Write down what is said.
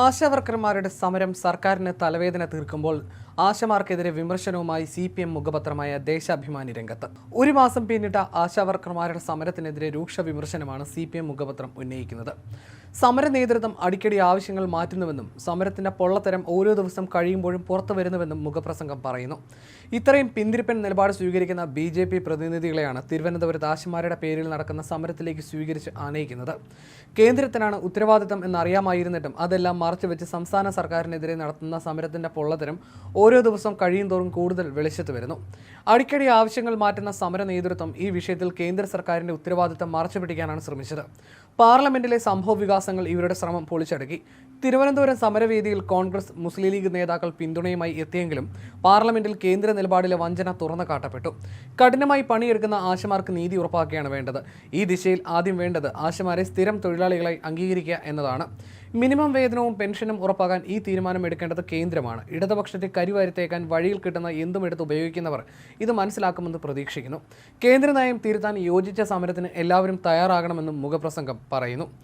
ആശാവർക്കർമാരുടെ സമരം സർക്കാരിന് തലവേദന തീർക്കുമ്പോൾ ആശമാർക്കെതിരെ വിമർശനവുമായി CPM മുഖപത്രമായ ദേശാഭിമാനി രംഗത്ത്. ഒരു മാസം പിന്നിട്ട ആശാവർക്കർമാരുടെ സമരത്തിനെതിരെ രൂക്ഷ വിമർശനമാണ് CPM മുഖപത്രം ഉന്നയിക്കുന്നത്. സമര നേതൃത്വം അടിക്കടി ആവശ്യങ്ങൾ മാറ്റുന്നുവെന്നും സമരത്തിന്റെ പൊള്ളത്തരം ഓരോ ദിവസം കഴിയുമ്പോഴും പുറത്തു വരുന്നുവെന്നും മുഖപ്രസംഗം പറയുന്നു. ഇത്രയും പിന്തിരിപ്പൻ നിലപാട് സ്വീകരിക്കുന്ന BJP പ്രതിനിധികളെയാണ് തിരുവനന്തപുരത്ത് ആശമാരുടെ പേരിൽ നടക്കുന്ന സമരത്തിലേക്ക് സ്വീകരിച്ച് ആനയിക്കുന്നത്. കേന്ദ്രത്തിനാണ് ഉത്തരവാദിത്തം എന്നറിയാമായിരുന്നിട്ടും അതെല്ലാം മറച്ചുവെച്ച് സംസ്ഥാന സർക്കാരിനെതിരെ നടത്തുന്ന സമരത്തിന്റെ പൊള്ളത്തരം ഓരോ ദിവസം കഴിയുന്തോറും കൂടുതൽ വെളിച്ചത്ത് വരുന്നു. അടിക്കടി ആവശ്യങ്ങൾ മാറ്റുന്ന സമര നേതൃത്വം ഈ വിഷയത്തിൽ കേന്ദ്ര സർക്കാരിന്റെ ഉത്തരവാദിത്തം മറച്ചുപിടിക്കാനാണ് ശ്രമിച്ചത്. പാർലമെന്റിലെ സംഭവ വികാസങ്ങൾ ഇവരുടെ ശ്രമം പൊളിച്ചടുക്കി. തിരുവനന്തപുരം സമരവേദിയിൽ കോൺഗ്രസ്, മുസ്ലിം ലീഗ് നേതാക്കൾ പിന്തുണയുമായി എത്തിയെങ്കിലും പാർലമെന്റിൽ കേന്ദ്ര നിലപാടിലെ വഞ്ചന തുറന്നു കാട്ടപ്പെട്ടു. കഠിനമായി പണിയെടുക്കുന്ന ആശമാർക്ക് നീതി ഉറപ്പാക്കുകയാണ് വേണ്ടത്. ഈ ദിശയിൽ ആദ്യം വേണ്ടത് ആശമാരെ സ്ഥിരം തൊഴിലാളികളായി അംഗീകരിക്കുക എന്നതാണ്. മിനിമം വേതനവും പെൻഷനും ഉറപ്പാക്കാൻ ഈ തീരുമാനം എടുക്കേണ്ടത് കേന്ദ്രമാണ്. ഇടതുപക്ഷത്തെ കരിവാരിത്തേക്കാൻ വഴിയിൽ കിട്ടുന്ന എന്തും എടുത്ത് ഉപയോഗിക്കുന്നവർ ഇത് മനസ്സിലാക്കുമെന്ന് പ്രതീക്ഷിക്കുന്നു. കേന്ദ്ര നയം തിരുത്താൻ യോജിച്ച സമരത്തിന് എല്ലാവരും തയ്യാറാകണമെന്നും മുഖപ്രസംഗം പറയുന്നു.